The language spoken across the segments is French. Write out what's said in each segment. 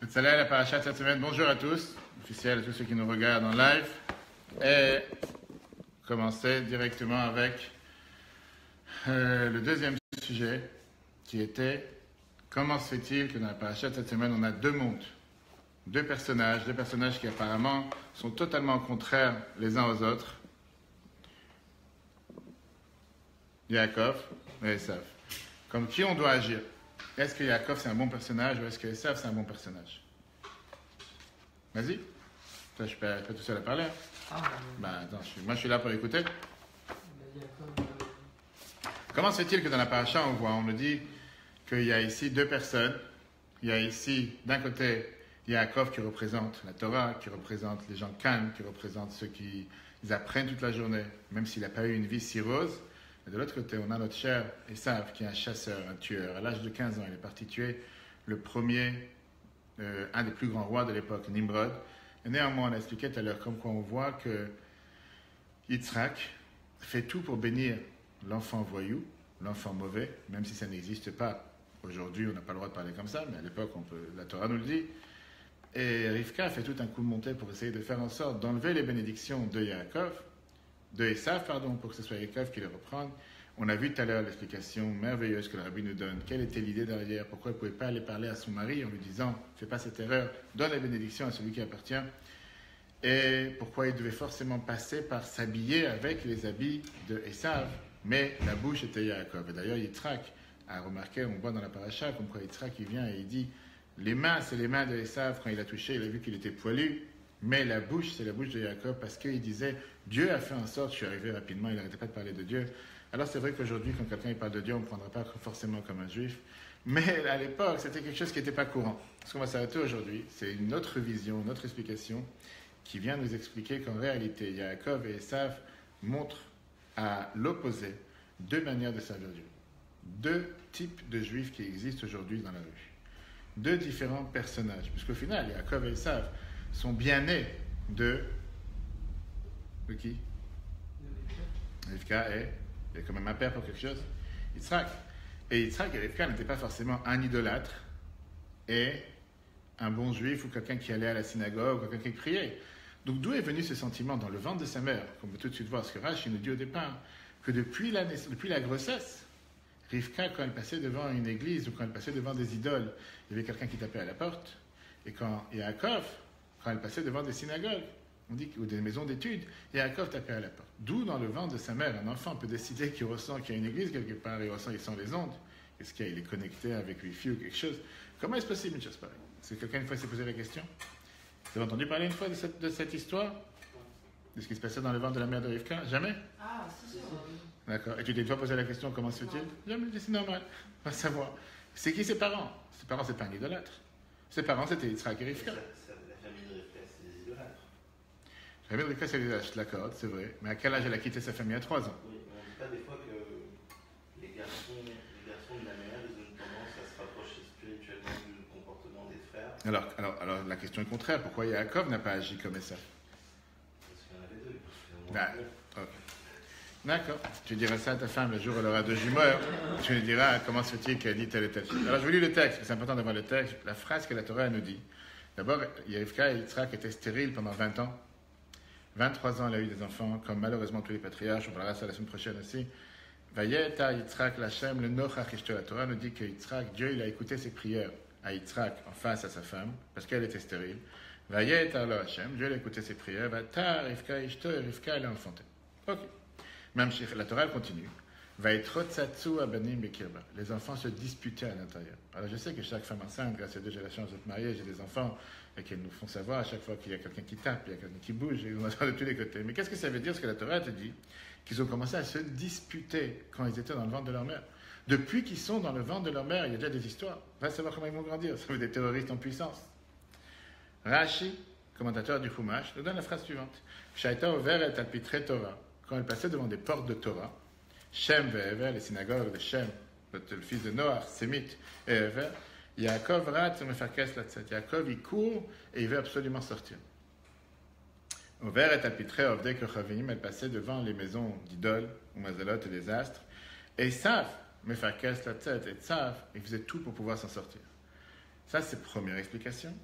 Salut à la paracha de cette semaine. Bonjour à tous, officiels, à tous ceux qui nous regardent en live. Et commencer directement avec le deuxième sujet qui était comment se fait-il que dans la paracha de cette semaine on a deux mondes, deux personnages qui apparemment sont totalement contraires les uns aux autres. Yaakov et Esav. Comme qui on doit agir? Est-ce que Yaakov c'est un bon personnage ou est-ce que Esav c'est un bon personnage? Vas-y. Toi, je suis pas tout seul à parler. Attends, moi je suis là pour écouter. Comment se fait-il que dans la paracha on nous dit qu'il y a ici deux personnes. Il y a ici d'un côté Yaakov qui représente la Torah, qui représente les gens calmes, qui représente ceux qui apprennent toute la journée, même s'il n'a pas eu une vie si rose. Et de l'autre côté, on a notre cher Esav qui est un chasseur, un tueur. À l'âge de 15 ans, il est parti tuer le premier, un des plus grands rois de l'époque, Nimrod. Et néanmoins, on a expliqué tout à l'heure comme quoi on voit que Yitzhak fait tout pour bénir l'enfant voyou, l'enfant mauvais, même si ça n'existe pas. Aujourd'hui, on n'a pas le droit de parler comme ça, mais à l'époque, la Torah nous le dit. Et Rivka fait tout un coup de montée pour essayer de faire en sorte d'enlever les bénédictions de Esav, pour que ce soit Yaakov qui les reprenne. On a vu tout à l'heure l'explication merveilleuse que le rabbi nous donne. Quelle était l'idée derrière? Pourquoi il ne pouvait pas aller parler à son mari en lui disant « Fais pas cette erreur, donne la bénédiction à celui qui appartient » et pourquoi il devait forcément passer par s'habiller avec les habits de Esav, mais la bouche était Yaakov. Et d'ailleurs, Yitzhak a remarqué, on voit dans la paracha, comme quoi Yitzhak il vient et il dit « Les mains, c'est les mains de Esav. Quand il a touché, il a vu qu'il était poilu. » Mais la bouche, c'est la bouche de Yaakov parce qu'il disait « Dieu a fait en sorte, je suis arrivé rapidement, il n'arrêtait pas de parler de Dieu. » Alors c'est vrai qu'aujourd'hui, quand quelqu'un parle de Dieu, on ne prendra pas forcément comme un juif. Mais à l'époque, c'était quelque chose qui n'était pas courant. Ce qu'on va s'arrêter aujourd'hui, c'est une autre vision, une autre explication qui vient nous expliquer qu'en réalité, Yaakov et Esav montrent à l'opposé deux manières de servir Dieu. Deux types de juifs qui existent aujourd'hui dans la rue. Deux différents personnages. Puisqu'au final, Yaakov et Esav sont bien nés de qui? Rivka et il y a quand même un père pour quelque chose, Yitzhak. Et Yitzhak et Rivka n'étaient pas forcément un idolâtre et un bon juif ou quelqu'un qui allait à la synagogue ou quelqu'un qui priait. Donc d'où est venu ce sentiment dans le ventre de sa mère? On peut tout de suite voir ce que Rashi nous dit au départ, que depuis la grossesse, Rivka, quand elle passait devant une église ou quand elle passait devant des idoles, il y avait quelqu'un qui tapait à la porte. Et quand Yaakov, quand elle passait devant des synagogues, on dit, ou des maisons d'études, Yaakov tapait à la porte. D'où dans le ventre de sa mère, un enfant peut décider qu'il ressent qu'il y a une église quelque part, il ressent, il sent les ondes. Est-ce qu'il est connecté avec Wi-Fi ou quelque chose? Comment est-ce possible une chose pareille? Est-ce que quelqu'un une fois s'est posé la question? Vous avez entendu parler une fois de cette histoire? De ce qui se passait dans le ventre de la mère de Rivka? Jamais? Ah, si. D'accord. Et tu t'es une fois posé la question, comment se fait-il? Jamais, c'est normal. On va savoir. C'est qui ses parents? Ses parents, c'est pas un idolâtre. Ses parents, c'était Yitzhak et Rivka. La famille de Rivka, c'est des idolâtres. La famille de Rivka, c'est des idolâtres, je te l'accorde, c'est vrai. Mais à quel âge elle a quitté sa famille? À 3 ans. Oui, mais on ne dit pas des fois que les garçons de la mère, ils ont une tendance à se rapprocher spirituellement du comportement des frères. Alors, la question est contraire. Pourquoi Yaakov n'a pas agi comme ça? Parce qu'il y en avait deux. Ok. D'accord. Tu diras ça à ta femme le jour où elle aura 2 jumeaux. Tu lui diras comment se fait-il qu'elle dit telle et telle chose. Alors, je vous lis le texte, c'est important d'avoir le texte. La phrase que la Torah nous dit. D'abord, Rivka et Yitzhak étaient stériles pendant 20 ans. 23 ans, elle a eu des enfants, comme malheureusement tous les patriarches. On parlera ça la semaine prochaine aussi. Vayeta Yitzhak Lachem, le Nochach Ishto. La Torah nous dit que Yitzhak, Dieu, il a écouté ses prières à Yitzhak en face à sa femme, parce qu'elle était stérile. Vayeta Lachem, Dieu, il a écouté ses prières. Vata Rivka Ishto, et Rivka, elle a enfanté. Ok. Même la Torah continue. Vaetrotsatsu abanim bekirba. Les enfants se disputaient à l'intérieur. Alors je sais que chaque femme enceinte, grâce à Dieu, j'ai la chance d'être mariée, j'ai des enfants, et qu'elles nous font savoir à chaque fois qu'il y a quelqu'un qui tape, il y a quelqu'un qui bouge, et on entend de tous les côtés. Mais qu'est-ce que ça veut dire, ce que la Torah te dit? Qu'ils ont commencé à se disputer quand ils étaient dans le ventre de leur mère. Depuis qu'ils sont dans le ventre de leur mère, il y a déjà des histoires. Va savoir comment ils vont grandir. Ça veut dire des terroristes en puissance. Rashi, commentateur du Chumash, nous donne la phrase suivante. Shaita overet al pitre Torah. Quand elle passait devant des portes de Torah, Shem et Ever, les synagogues de Shem, le fils de Noach, Sémite et Ever, Yaakov rat me faire casse la tête. Yaakov, il court et il veut absolument sortir. Over et alpitre ovdek rechavim, elle passait devant les maisons d'idoles, ou mazalot et des astres, et Esav me faire casse la tête, et Esav, il faisait tout pour pouvoir s'en sortir. Ça, c'est la première explication.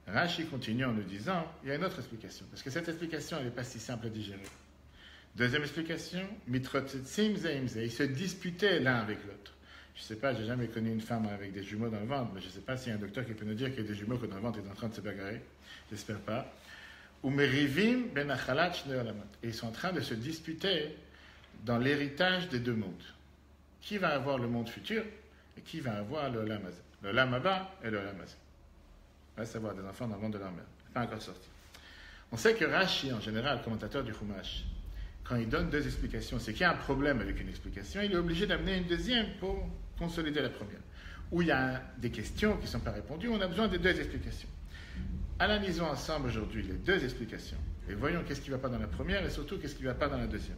Rashi continue en nous disant, il y a une autre explication, parce que cette explication, elle n'est pas si simple à digérer. Deuxième explication, mitrotzetzim zeimze, ils se disputaient l'un avec l'autre. Je ne sais pas, j'ai jamais connu une femme avec des jumeaux dans le ventre, mais je ne sais pas s'il y a un docteur qui peut nous dire qu'il y a des jumeaux que dans le ventre est en train de se bagarrer. J'espère pas. Ou merivim ben achalat shnei olamot. Et ils sont en train de se disputer dans l'héritage des deux mondes. Qui va avoir le monde futur et qui va avoir le olam hazé. Le olam haba et le olam hazé. On va savoir des enfants dans le monde de leur mère. Pas encore sorti. On sait que Rashi, en général, commentateur du Chumash, quand il donne deux explications, c'est qu'il y a un problème avec une explication, il est obligé d'amener une deuxième pour consolider la première. Où il y a des questions qui ne sont pas répondues, on a besoin de deux explications. Analysons ensemble aujourd'hui les deux explications et voyons qu'est-ce qui ne va pas dans la première et surtout qu'est-ce qui ne va pas dans la deuxième.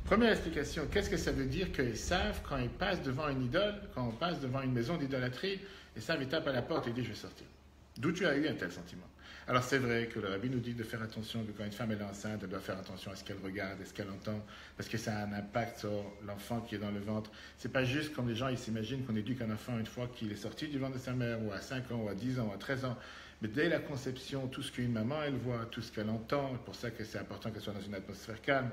Première explication, qu'est-ce que ça veut dire qu'ils savent quand ils passent devant une idole, quand on passe devant une maison d'idolâtrie, et savent, ils tapent à la porte et disent je vais sortir. D'où tu as eu un tel sentiment? Alors c'est vrai que le rabbi nous dit de faire attention, que quand une femme est enceinte, elle doit faire attention à ce qu'elle regarde, à ce qu'elle entend, parce que ça a un impact sur l'enfant qui est dans le ventre. C'est pas juste comme les gens ils s'imaginent qu'on éduque un enfant une fois qu'il est sorti du ventre de sa mère, ou à 5 ans, ou à 10 ans, ou à 13 ans. Mais dès la conception, tout ce qu'une maman elle voit, tout ce qu'elle entend, c'est pour ça que c'est important qu'elle soit dans une atmosphère calme,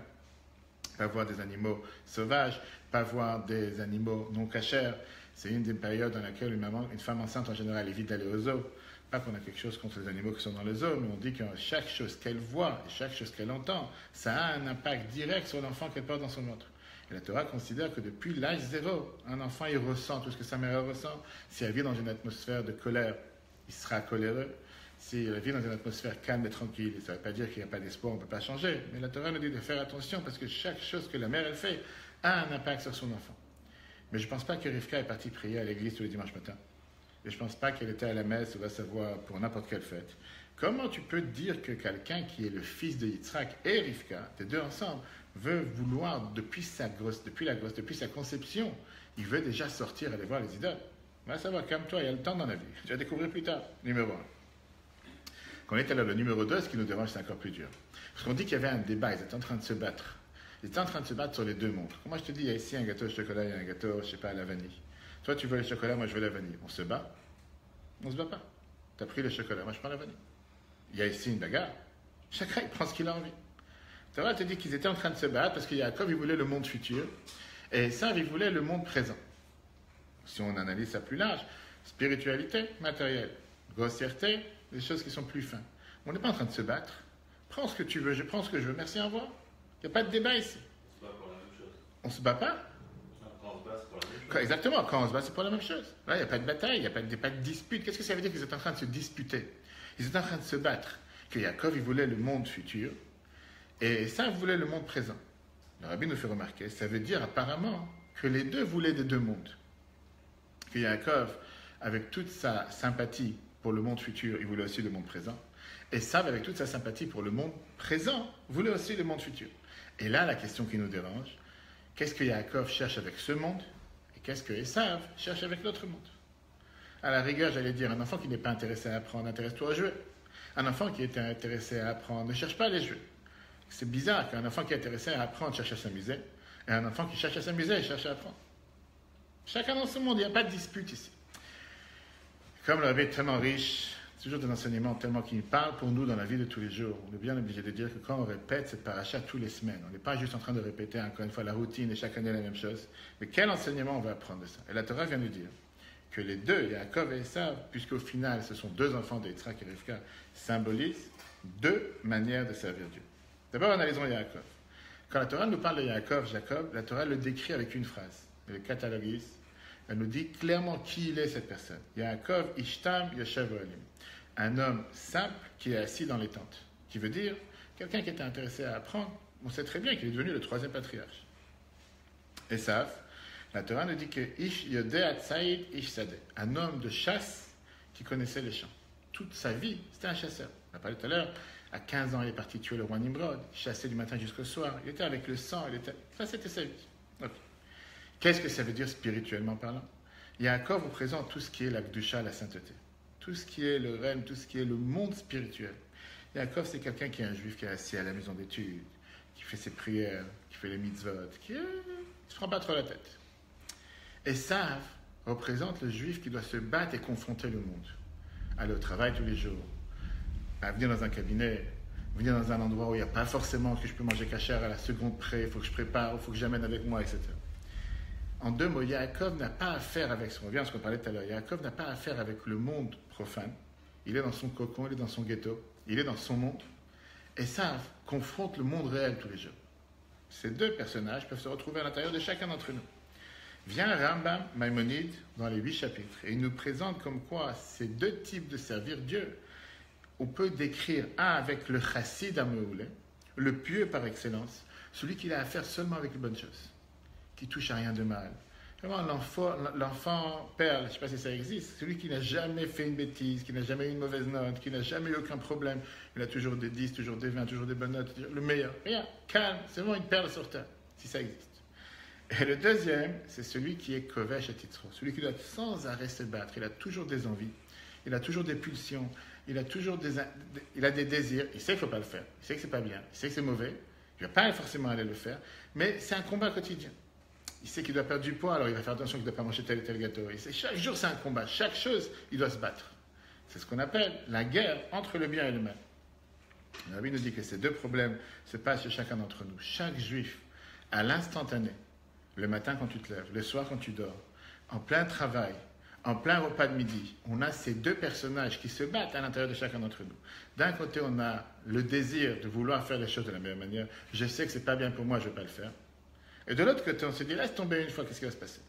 pas voir des animaux sauvages, pas voir des animaux non cachers. C'est une des périodes dans laquelle une femme enceinte en général évite d'aller au zoo. Pas qu'on a quelque chose contre les animaux qui sont dans le zoo, mais on dit que chaque chose qu'elle voit et chaque chose qu'elle entend, ça a un impact direct sur l'enfant qu'elle porte dans son ventre. Et la Torah considère que depuis l'âge 0, un enfant il ressent tout ce que sa mère ressent. Si elle vit dans une atmosphère de colère, il sera coléreux. Si elle vit dans une atmosphère calme et tranquille, ça ne veut pas dire qu'il n'y a pas d'espoir, on ne peut pas changer. Mais la Torah nous dit de faire attention parce que chaque chose que la mère elle fait a un impact sur son enfant. Mais je ne pense pas que Rivka est partie prier à l'église tous les dimanches matins. Et je ne pense pas qu'elle était à la messe ou va savoir pour n'importe quelle fête. Comment tu peux dire que quelqu'un qui est le fils de Yitzhak et Rivka, les deux ensemble, veut vouloir, depuis sa conception, il veut déjà sortir, aller voir les idoles? Va savoir, calme-toi, il y a le temps dans la vie. Tu vas découvrir plus tard. Numéro 1. Quand on est alors le numéro 2, ce qui nous dérange, c'est encore plus dur. Parce qu'on dit qu'il y avait un débat, ils étaient en train de se battre. Ils étaient en train de se battre sur les deux montres. Moi, je te dis, il y a ici un gâteau au chocolat et un gâteau, je ne sais pas, à la vanille. Toi, tu veux le chocolat, moi, je veux la vanille. On se bat? On se bat pas. Tu as pris le chocolat, moi, je prends la vanille. Il y a ici une bagarre. Chacun, il prend ce qu'il a envie. Tu vois, te dit qu'ils étaient en train de se battre parce qu'il y a Jacob, il voulait le monde futur et Esav, il voulait le monde présent. Si on analyse ça plus large, spiritualité, matériel, grossièreté, des choses qui sont plus fines. On n'est pas en train de se battre. Prends ce que tu veux, je prends ce que je veux. Merci, au revoir. Il n'y a pas de débat ici. On se bat pas? Quand on se bat, c'est pour la même chose. Exactement, quand on se bat, c'est pour la même chose. Là, il n'y a pas de bataille, il n'y a pas de dispute. Qu'est-ce que ça veut dire qu'ils étaient en train de se disputer? Ils étaient en train de se battre. Que Jacob, il voulait le monde futur et ça voulait le monde présent. Le rabbi nous fait remarquer, ça veut dire apparemment que les deux voulaient des deux mondes. Que Jacob, avec toute sa sympathie pour le monde futur, il voulait aussi le monde présent. Et Esav, avec toute sa sympathie pour le monde présent, voulait aussi le monde futur. Et là, la question qui nous dérange, qu'est-ce que Yaakov cherche avec ce monde et qu'est-ce que Esav cherche avec l'autre monde? À la rigueur, j'allais dire, un enfant qui n'est pas intéressé à apprendre, intéresse-toi à jouer. Un enfant qui est intéressé à apprendre ne cherche pas à les jouer. C'est bizarre qu'un enfant qui est intéressé à apprendre cherche à s'amuser et un enfant qui cherche à s'amuser cherche à apprendre. Chacun dans ce monde, il n'y a pas de dispute ici. Comme le rabbi est tellement riche, toujours des enseignements tellement qu'il parle pour nous dans la vie de tous les jours. On est bien obligé de dire que quand on répète cette paracha tous les semaines, on n'est pas juste en train de répéter encore une fois la routine et chaque année la même chose, mais quel enseignement on va apprendre de ça? Et la Torah vient nous dire que les deux, Yaakov et Esav, puisqu'au final ce sont deux enfants d'Yitzhak et Rivka, symbolisent deux manières de servir Dieu. D'abord, analysons Yaakov. Quand la Torah nous parle de Yaakov, Jacob, la Torah le décrit avec une phrase. Elle le cataloguise. Elle nous dit clairement qui il est, cette personne. Yaakov Ishtam Yoshev Ohalim. Un homme simple qui est assis dans les tentes. Qui veut dire, quelqu'un qui était intéressé à apprendre, on sait très bien qu'il est devenu le troisième patriarche. Esav, la Torah nous dit que Ish Yodeh Tzaïd Ish Sadeh. Un homme de chasse qui connaissait les champs. Toute sa vie, c'était un chasseur. On a parlé tout à l'heure, à 15 ans, il est parti tuer le roi Nimrod. Il chassait du matin jusqu'au soir. Il était avec le sang. Ça, c'était sa vie. Okay. Qu'est-ce que ça veut dire spirituellement parlant? Yaakov représente tout ce qui est la Gdusha, la sainteté. Tout ce qui est le règne, tout ce qui est le monde spirituel. Yaakov, c'est quelqu'un qui est un juif qui est assis à la maison d'études, qui fait ses prières, qui fait les mitzvot, qui ne se prend pas trop la tête. Esav représente le juif qui doit se battre et confronter le monde. Aller au travail tous les jours, à venir dans un cabinet, venir dans un endroit où il n'y a pas forcément que je peux manger cachère à la seconde près, il faut que je prépare, il faut que j'amène avec moi, etc. En deux mots, Yaakov n'a pas affaire avec, on revient à ce qu'on parlait tout à l'heure, Yaakov n'a pas affaire avec le monde profane. Il est dans son cocon, il est dans son ghetto, il est dans son monde, et ça confronte le monde réel tous les jours. Ces deux personnages peuvent se retrouver à l'intérieur de chacun d'entre nous. Vient Rambam Maïmonide dans les 8 chapitres, et il nous présente comme quoi ces deux types de servir Dieu, on peut décrire un avec le chassid Ameoulé, le pieux par excellence, celui qui a affaire seulement avec les bonnes choses, qui touche à rien de mal. Vraiment l'enfant perle, je ne sais pas si ça existe, celui qui n'a jamais fait une bêtise, qui n'a jamais eu une mauvaise note, qui n'a jamais eu aucun problème, il a toujours des 10, toujours des 20, toujours des bonnes notes, le meilleur, rien, calme, c'est vraiment une perle sur terre, si ça existe. Et le deuxième, c'est celui qui est Kovesh et Titzro, celui qui doit sans arrêt se battre, il a toujours des envies, il a toujours des pulsions, il a des désirs, il sait qu'il ne faut pas le faire, il sait que ce n'est pas bien, il sait que c'est mauvais, il ne va pas forcément aller le faire, mais c'est un combat quotidien. Il sait qu'il doit perdre du poids, alors il va faire attention qu'il ne doit pas manger tel et tel gâteau. Et chaque jour, c'est un combat. Chaque chose, il doit se battre. C'est ce qu'on appelle la guerre entre le bien et le mal. La Bible nous dit que ces deux problèmes se passent chez chacun d'entre nous. Chaque juif, à l'instantané, le matin quand tu te lèves, le soir quand tu dors, en plein travail, en plein repas de midi, on a ces deux personnages qui se battent à l'intérieur de chacun d'entre nous. D'un côté, on a le désir de vouloir faire les choses de la meilleure manière. Je sais que ce n'est pas bien pour moi, je ne vais pas le faire. Et de l'autre côté, on se dit, laisse tomber une fois, qu'est-ce qui va se passer?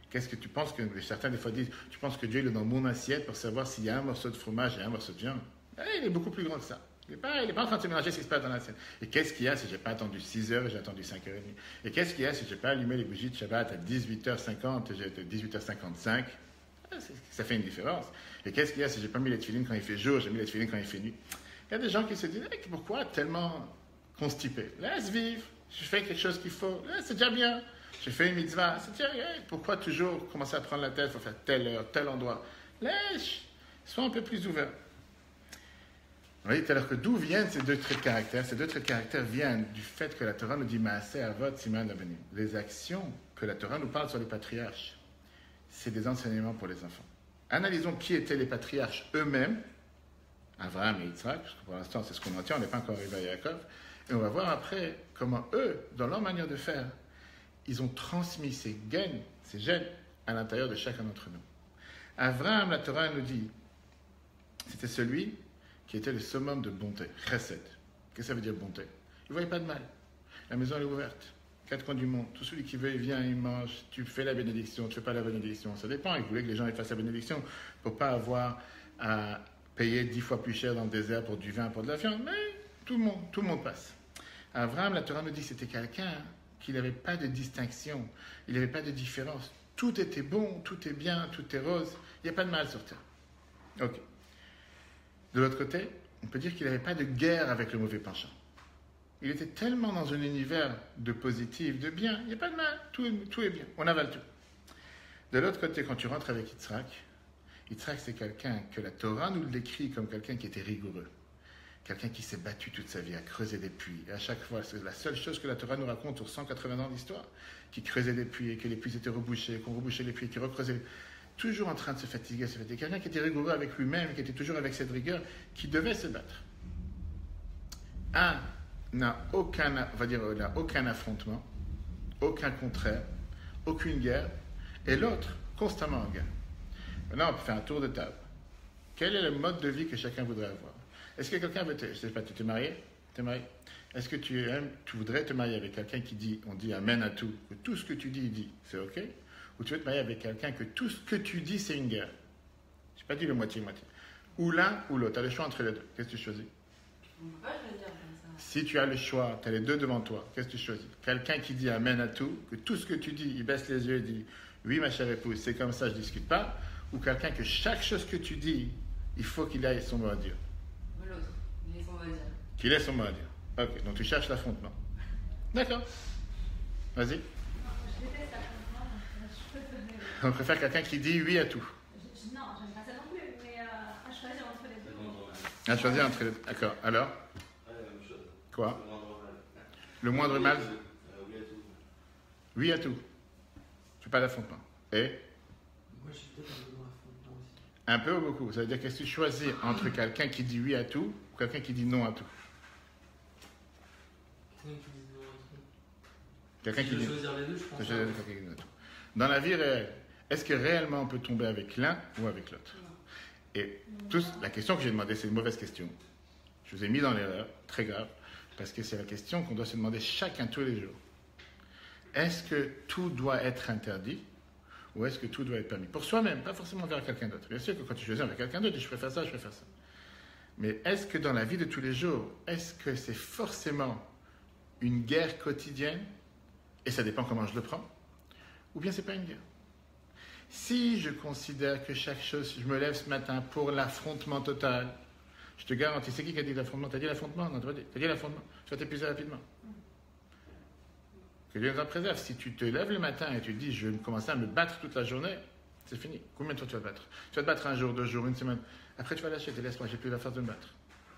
Qu'est-ce que tu penses que, certains des fois disent, tu penses que Dieu il est dans mon assiette pour savoir s'il y a un morceau de fromage et un morceau de viande? Il est beaucoup plus grand que ça. Il n'est pas en train de se mélanger ce qui se passe dans l'assiette. Et qu'est-ce qu'il y a si je n'ai pas attendu 6 heures et j'ai attendu 5h30? Et qu'est-ce qu'il y a si je n'ai pas allumé les bougies de Shabbat à 18h50 et j'ai été 18h55? Ça fait une différence. Et qu'est-ce qu'il y a si je n'ai pas mis les tefilines quand il fait jour, j'ai mis les tefilines quand il fait nuit? Il y a des gens qui se disent, pourquoi tellement constipé? Laisse vivre. Je fais quelque chose qu'il faut, c'est déjà bien. J'ai fait une mitzvah, c'est déjà bien. Pourquoi toujours commencer à prendre la tête, il faut faire telle heure, tel endroit? Laisse, sois un peu plus ouvert. Vous voyez tout à l'heure que d'où viennent ces deux traits de caractère? Ces deux traits de caractère viennent du fait que la Torah nous dit Maaseh Avot Siman Labanim. Les actions que la Torah nous parle sur les patriarches, c'est des enseignements pour les enfants. Analysons qui étaient les patriarches eux-mêmes, Abraham et Yitzhak, parce que pour l'instant c'est ce qu'on entend, on n'est pas encore arrivé à Yaakov. Et on va voir après comment eux, dans leur manière de faire, ils ont transmis ces gènes à l'intérieur de chacun d'entre nous. Abraham, la Torah nous dit, c'était celui qui était le summum de bonté, chesed. Qu'est-ce que ça veut dire bonté? Il ne voyait pas de mal. La maison est ouverte. 4 coins du monde. Tout celui qui veut, il vient, il mange. Tu fais la bénédiction, tu ne fais pas la bénédiction. Ça dépend. Il voulait que les gens fassent la bénédiction pour ne pas avoir à payer 10 fois plus cher dans le désert pour du vin, pour de la viande. Mais tout le monde passe. Abraham, la Torah nous dit que c'était quelqu'un qui n'avait pas de distinction, il n'avait pas de différence. Tout était bon, tout est bien, tout est rose, il n'y a pas de mal sur terre. Ok. De l'autre côté, on peut dire qu'il n'avait pas de guerre avec le mauvais penchant. Il était tellement dans un univers de positif, de bien, il n'y a pas de mal, tout est bien, on avale tout. De l'autre côté, quand tu rentres avec Yitzhak, c'est quelqu'un que la Torah nous le décrit comme quelqu'un qui était rigoureux. Quelqu'un qui s'est battu toute sa vie à creuser des puits. Et à chaque fois, c'est la seule chose que la Torah nous raconte sur 180 ans d'histoire, qui creusait des puits et que les puits étaient rebouchés, qu'on rebouchait les puits, qui recreusaient. Toujours en train de se fatiguer. Quelqu'un qui était rigoureux avec lui-même, qui était toujours avec cette rigueur, qui devait se battre. Un n'a aucun affrontement, aucun contraire, aucune guerre, et l'autre constamment en guerre. Maintenant, on peut faire un tour de table. Quel est le mode de vie que chacun voudrait avoir? Est-ce que quelqu'un veut je ne sais pas, tu t'es marié? T'es marié? Est-ce que tu voudrais te marier avec quelqu'un qui dit, on dit amen à tout, que tout ce que tu dis, il dit, c'est ok? Ou tu veux te marier avec quelqu'un que tout ce que tu dis, c'est une guerre? Je n'ai pas dit le moitié-moitié. Ou l'un ou l'autre, tu as le choix entre les deux. Qu'est-ce que tu choisis? On peut pas choisir comme ça. Si tu as le choix, tu as les deux devant toi, qu'est-ce que tu choisis? Quelqu'un qui dit amen à tout, que tout ce que tu dis, il baisse les yeux et dit, oui ma chère épouse, c'est comme ça, je ne discute pas. Ou quelqu'un que chaque chose que tu dis, il faut qu'il ait son mot à dire. L'autre, il est son mot à dire. Qu'il ait son mot à dire. Ok, donc tu cherches l'affrontement. D'accord. Vas-y. Je déteste l'affrontement, donc je préfère... On préfère quelqu'un qui dit oui à tout. Non, j'aime pas ça non plus, mais à choisir entre les deux. À choisir entre les deux. D'accord. Alors? La même chose. Quoi? Le moindre mal. Le moindre mal? Oui à tout. Oui à tout. Tu fais pas d'affrontement. Et? Moi, je suis peut-être un peu dans l'affrontement aussi. Un peu ou beaucoup? Ça veut dire que si tu choisis entre quelqu'un qui dit oui à tout ou quelqu'un qui dit non à tout. Quelqu'un qui dit non à tout. Quelqu'un Si qui je dit dois choisir les deux, je pense. quelqu'un qui dit non à tout. Dans la vie réelle, est-ce que réellement on peut tomber avec l'un ou avec l'autre? Et la question que j'ai demandée, c'est une mauvaise question. Je vous ai mis dans l'erreur, très grave, parce que c'est la question qu'on doit se demander chacun tous les jours. Est-ce que tout doit être interdit ou est-ce que tout doit être permis? Pour soi-même, pas forcément vers quelqu'un d'autre. Bien sûr que quand tu choisis avec quelqu'un d'autre, je préfère ça, je préfère ça. Mais est-ce que dans la vie de tous les jours, est-ce que c'est forcément une guerre quotidienne? Et ça dépend comment je le prends. Ou bien c'est pas une guerre. Si je considère que chaque chose, je me lève ce matin pour l'affrontement total, je te garantis, c'est qui a dit l'affrontement? T'as dit l'affrontement? Non, t'as dit l'affrontement. Tu vas t'épuiser rapidement. Que Dieu nous en préserve. Si tu te lèves le matin et tu te dis, je vais commencer à me battre toute la journée, c'est fini. Combien de temps tu vas te battre? Tu vas te battre un jour, 2 jours, une semaine. Après, tu vas lâcher, laisse-moi, j'ai plus la force de me battre.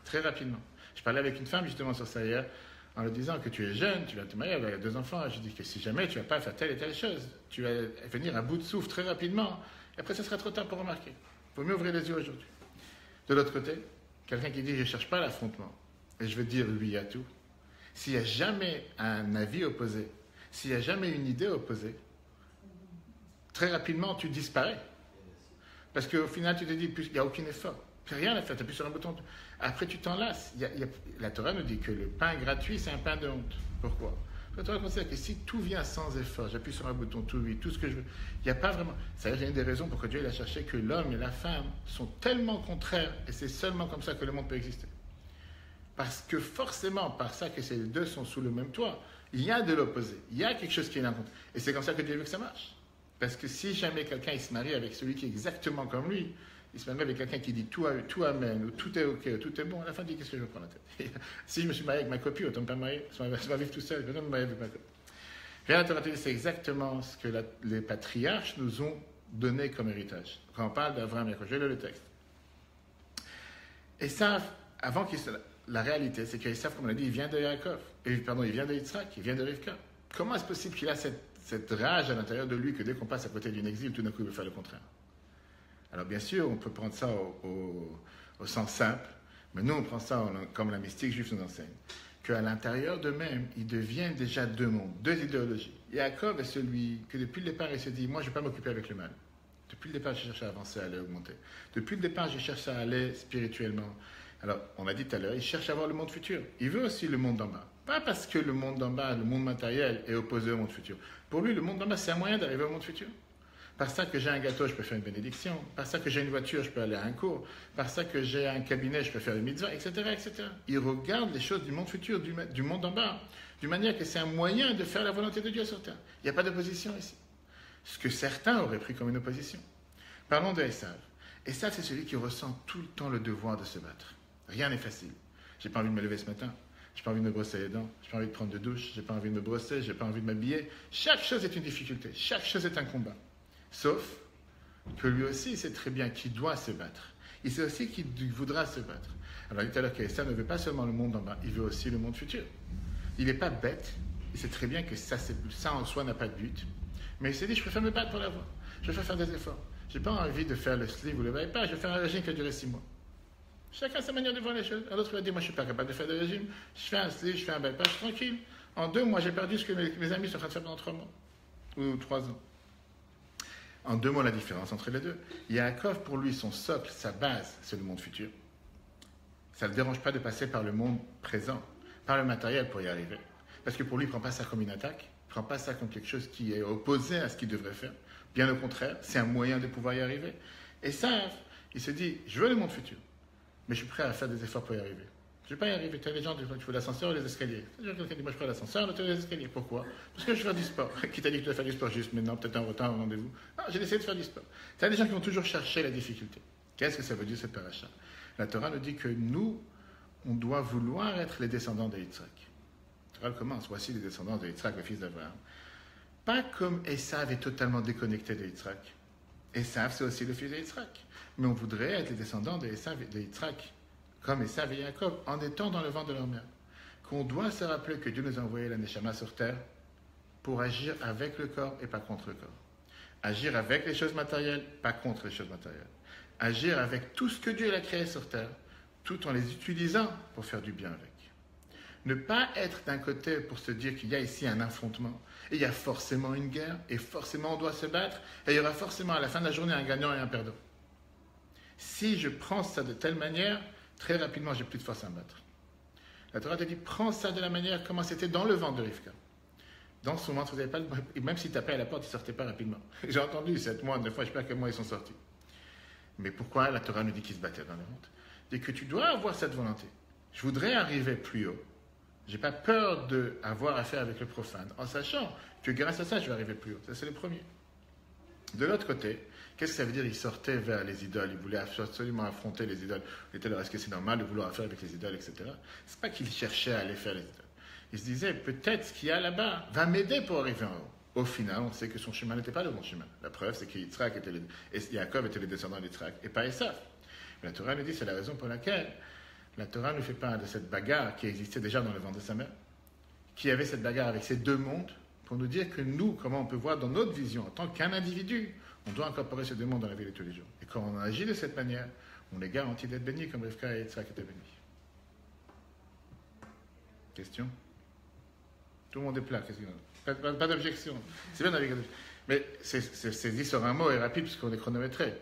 Très rapidement. Je parlais avec une femme justement sur ça hier, en lui disant que tu es jeune, tu vas te marier, elle a 2 enfants. Je dis que si jamais tu ne vas pas faire telle et telle chose, tu vas venir à bout de souffle très rapidement. Et après, ce sera trop tard pour remarquer. Il vaut mieux ouvrir les yeux aujourd'hui. De l'autre côté, quelqu'un qui dit je ne cherche pas l'affrontement et je veux dire oui à tout. S'il n'y a jamais un avis opposé, s'il n'y a jamais une idée opposée, très rapidement tu disparais. Parce qu'au final, tu te dis, il n'y a aucun effort. Tu n'as rien à faire, tu appuies sur un bouton. Après, tu t'en lasses. La Torah nous dit que le pain gratuit, c'est un pain de honte. Pourquoi? La Torah considère que si tout vient sans effort, j'appuie sur un bouton, tout oui, tout ce que je veux, il n'y a pas vraiment. Ça veut dire qu'il y a une des raisons pour que Dieu il a cherché que l'homme et la femme sont tellement contraires, et c'est seulement comme ça que le monde peut exister. Parce que forcément, par ça que ces deux sont sous le même toit, il y a de l'opposé, il y a quelque chose qui est l'incontre. Et c'est comme ça que Dieu veut que ça marche. Parce que si jamais quelqu'un il se marie avec celui qui est exactement comme lui, il se marie avec quelqu'un qui dit tout amen, ou tout est ok, ou tout est bon, à la fin il dit qu'est-ce que je veux prendre la tête. Si je me suis marié avec ma copine, autant pas me marier, je vais vivre tout seul, je vais me marier avec ma copine. Bien, la Torah te dit, c'est exactement ce que les patriarches nous ont donné comme héritage. Quand on parle d'Abraham et Jacob, je vais lire le texte. Et ça, avant qu'il se... La réalité, c'est qu'Esav, comme on l'a dit, il vient de Jacob, il vient de Yitzhak, il vient de Rivka. Comment est-ce possible qu'il a cette rage à l'intérieur de lui que dès qu'on passe à côté d'un exil, tout d'un coup, il veut faire le contraire? Alors bien sûr, on peut prendre ça au sens simple, mais nous, on prend ça comme la mystique juive nous enseigne, qu'à l'intérieur d'eux-mêmes, ils deviennent déjà 2 mondes, 2 idéologies. Jacob est celui que depuis le départ, il se dit, moi, je ne vais pas m'occuper avec le mal. Depuis le départ, je cherche à avancer, à aller augmenter. Depuis le départ, je cherche à aller spirituellement. Alors, on l'a dit tout à l'heure, il cherche à voir le monde futur. Il veut aussi le monde d'en bas. Pas parce que le monde d'en bas, le monde matériel, est opposé au monde futur. Pour lui, le monde d'en bas, c'est un moyen d'arriver au monde futur. Par ça que j'ai un gâteau, je peux faire une bénédiction. Par ça que j'ai une voiture, je peux aller à un cours. Par ça que j'ai un cabinet, je peux faire une mitzvah, etc., etc. Il regarde les choses du monde futur, du monde d'en bas, d'une manière que c'est un moyen de faire la volonté de Dieu sur terre. Il n'y a pas d'opposition ici. Ce que certains auraient pris comme une opposition. Parlons de Esav. Esav, c'est celui qui ressent tout le temps le devoir de se battre. Rien n'est facile. J'ai pas envie de me lever ce matin. J'ai pas envie de me brosser les dents. J'ai pas envie de prendre de douche. J'ai pas envie de me brosser. J'ai pas envie de m'habiller. Chaque chose est une difficulté. Chaque chose est un combat. Sauf que lui aussi, il sait très bien qu'il doit se battre. Il sait aussi qu'il voudra se battre. Alors, il dit tout à l'heure qu'Esav ne veut pas seulement le monde en bas, il veut aussi le monde futur. Il n'est pas bête. Il sait très bien que ça en soi n'a pas de but. Mais il s'est dit, je préfère me battre pour l'avoir. Je préfère faire des efforts. J'ai pas envie de faire le sleeve ou le bypass. Je vais faire un régime qui va durer 6 mois. Chacun a sa manière de voir les choses. L'autre va dire, moi je ne suis pas capable de faire de régime, je fais un sleeve, je fais un bypass, je suis tranquille. En 2 mois, j'ai perdu ce que mes amis sont en train de faire pendant 3 mois. Ou 3 ans. En 2 mois, la différence entre les deux. Yaakov, pour lui, son socle, sa base, c'est le monde futur. Ça ne le dérange pas de passer par le monde présent, par le matériel pour y arriver. Parce que pour lui, il ne prend pas ça comme une attaque, il ne prend pas ça comme quelque chose qui est opposé à ce qu'il devrait faire. Bien au contraire, c'est un moyen de pouvoir y arriver. Et ça, il se dit, je veux le monde futur. Mais je suis prêt à faire des efforts pour y arriver. Je ne vais pas y arriver. Tu as les gens qui font l'ascenseur ou les escaliers. Quelqu'un dit, moi je ferai l'ascenseur, l'autre les escaliers. Pourquoi? Parce que je vais faire du sport. Qui t'a dit que tu dois faire du sport juste maintenant, peut-être en retard, en rendez-vous? Non, j'ai essayé de faire du sport. Tu as des gens qui vont toujours chercher la difficulté. Qu'est-ce que ça veut dire cette paracha? La Torah nous dit que nous, on doit vouloir être les descendants de Yitzhak. La Torah commence, voici les descendants de Yitzhak, le fils d'Abraham. Pas comme Esav est totalement déconnecté de Yitzhak. Esav, c'est aussi le fils de Yitzhak. Mais on voudrait être les descendants de Esav et de Yitzhak, comme Esav et Jacob, en étant dans le ventre de leur mère. Qu'on doit se rappeler que Dieu nous a envoyé la Neshama sur terre pour agir avec le corps et pas contre le corps. Agir avec les choses matérielles, pas contre les choses matérielles. Agir avec tout ce que Dieu a créé sur terre, tout en les utilisant pour faire du bien avec. Ne pas être d'un côté pour se dire qu'il y a ici un affrontement, et il y a forcément une guerre, et forcément on doit se battre, et il y aura forcément à la fin de la journée un gagnant et un perdant. Si je prends ça de telle manière, très rapidement j'ai plus de force à me battre. La Torah te dit, prends ça de la manière comment c'était dans le ventre de Rivka. Dans son ventre, vous n'avez pas le... même s'il tapait à la porte, il ne sortait pas rapidement. J'ai entendu 7 mois, 9 mois, je ne sais pas quel mois ils sont sortis. Mais pourquoi la Torah nous dit qu'ils se battaient dans le ventre? C'est que tu dois avoir cette volonté. Je voudrais arriver plus haut. Je n'ai pas peur d'avoir affaire avec le profane, en sachant que grâce à ça, je vais arriver plus haut. Ça, c'est le premier. De l'autre côté, qu'est-ce que ça veut dire? Il sortait vers les idoles, il voulait absolument affronter les idoles. Il était là, est-ce que c'est normal de vouloir affaire avec les idoles, etc. C'est pas qu'il cherchait à aller faire les idoles. Il se disait, peut-être ce qu'il y a là-bas va m'aider pour arriver en haut. Au final, on sait que son chemin n'était pas le bon chemin. La preuve, c'est que Yaakov était le descendant d'Yitzhak et pas Esav. Mais la Torah nous dit, c'est la raison pour laquelle la Torah nous fait part de cette bagarre qui existait déjà dans le ventre de sa mère, qui avait cette bagarre avec ces deux mondes, pour nous dire que nous, comment on peut voir dans notre vision, en tant qu'un individu, on doit incorporer ces deux mondes dans la vie de tous les jours. Et quand on agit de cette manière, on est garanti d'être béni comme Rivka et Yitzhak étaient bénis. Question? Tout le monde est plat. Pas d'objection. C'est bien avec. Mais c'est dit sur un mot et rapide puisqu'on est chronométré.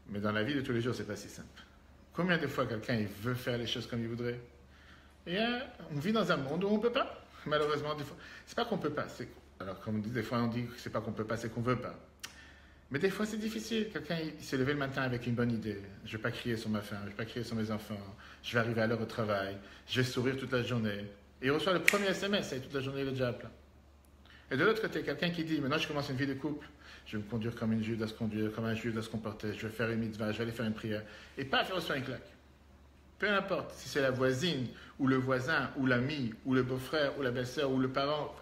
Mais dans la vie de tous les jours, c'est pas si simple. Combien de fois quelqu'un il veut faire les choses comme il voudrait? Et on vit dans un monde où on ne peut pas. Malheureusement, des fois. C'est pas qu'on peut pas. Alors, comme on dit, des fois, on dit que c'est pas qu'on peut pas, c'est qu'on veut pas. Mais des fois, c'est difficile. Quelqu'un il s'est levé le matin avec une bonne idée. Je ne vais pas crier sur ma femme, je ne vais pas crier sur mes enfants. Je vais arriver à l'heure au travail. Je vais sourire toute la journée. Et il reçoit le premier SMS et toute la journée, il est déjà à plat. Et de l'autre côté, quelqu'un qui dit, maintenant je commence une vie de couple, je vais me conduire comme une juive doit se conduire, comme un juif doit se comporter, je vais faire une mitzvah, je vais aller faire une prière, et paf, il reçoit une claque. Peu importe si c'est la voisine, ou le voisin, ou l'ami, ou le beau-frère, ou la belle-sœur, ou le parent,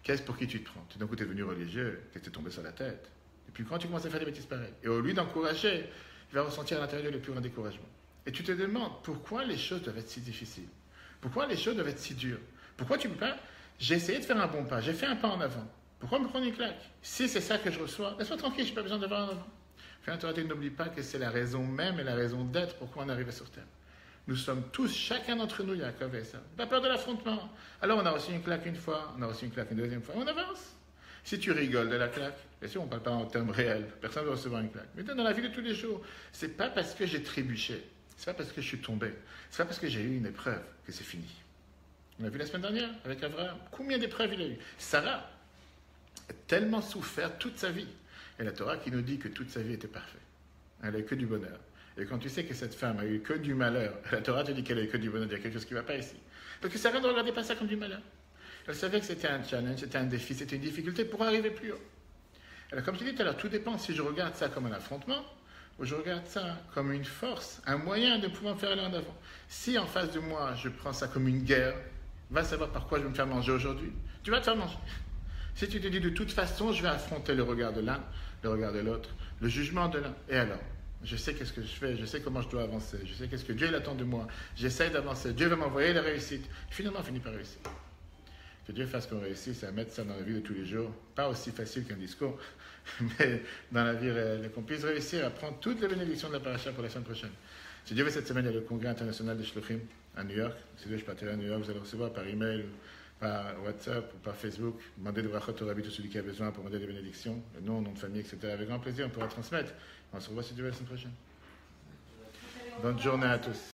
qu'est-ce pour qui tu te prends? Tu d'un coup, tu es devenu religieux, tu es tombé sur la tête. Et puis quand tu commences à faire des bêtises pareilles, et au lieu d'encourager, il va ressentir à l'intérieur le plus grand découragement. Et tu te demandes, pourquoi les choses doivent être si difficiles? Pourquoi les choses doivent être si dures? Pourquoi tu ne peux pas... J'ai essayé de faire un bon pas, j'ai fait un pas en avant. Pourquoi me prendre une claque? Si c'est ça que je reçois, laisse-moi tranquille, je n'ai pas besoin d'avoir un avant. Finalement, n'oublie pas que c'est la raison même et la raison d'être pourquoi on est arrivé sur Terre. Nous sommes tous, chacun d'entre nous, Yaakov et ça. Pas peur de l'affrontement. Alors on a reçu une claque une fois, on a reçu une claque une deuxième fois, on avance. Si tu rigoles de la claque, bien sûr on ne parle pas en termes réels, personne ne va recevoir une claque. Mais dans la vie de tous les jours, c'est pas parce que j'ai trébuché, c'est pas parce que je suis tombé, c'est pas parce que j'ai eu une épreuve que c'est fini. On a vu la semaine dernière avec Abraham, combien d'épreuves il a eu. Sarah a tellement souffert toute sa vie. Et la Torah qui nous dit que toute sa vie était parfaite. Elle n'a eu que du bonheur. Et quand tu sais que cette femme a eu que du malheur, la Torah te dit qu'elle a eu que du bonheur, il y a quelque chose qui ne va pas ici. Parce que Sarah ne regardait pas ça comme du malheur. Elle savait que c'était un challenge, c'était un défi, c'était une difficulté pour arriver plus haut. Alors comme je dis tout à l'heure, tout dépend si je regarde ça comme un affrontement ou je regarde ça comme une force, un moyen de pouvoir me faire aller en avant. Si en face de moi, je prends ça comme une guerre, va savoir par quoi je vais me faire manger aujourd'hui. Tu vas te faire manger. Si tu te dis de toute façon, je vais affronter le regard de l'un, le regard de l'autre, le jugement de l'un. Et alors, je sais qu'est-ce que je fais, je sais comment je dois avancer, je sais qu'est-ce que Dieu attend de moi. J'essaie d'avancer, Dieu va m'envoyer la réussite. Finalement, on finit par réussir. Que Dieu fasse qu'on réussisse à mettre ça dans la vie de tous les jours. Pas aussi facile qu'un discours, mais dans la vie réelle. Et qu'on puisse réussir à prendre toutes les bénédictions de la paracha pour la semaine prochaine. Si Dieu veut, cette semaine, il y a le congrès international des Shluchim à New York. Si Dieu, je partirai à New York, vous allez recevoir par email, par WhatsApp ou par Facebook. Demandez des brachot au rabbi, tout celui qui a besoin pour demander des bénédictions, le nom de famille, etc. Avec grand plaisir, on pourra transmettre. On se revoit si Dieu veut la semaine prochaine. Bonne journée à tous.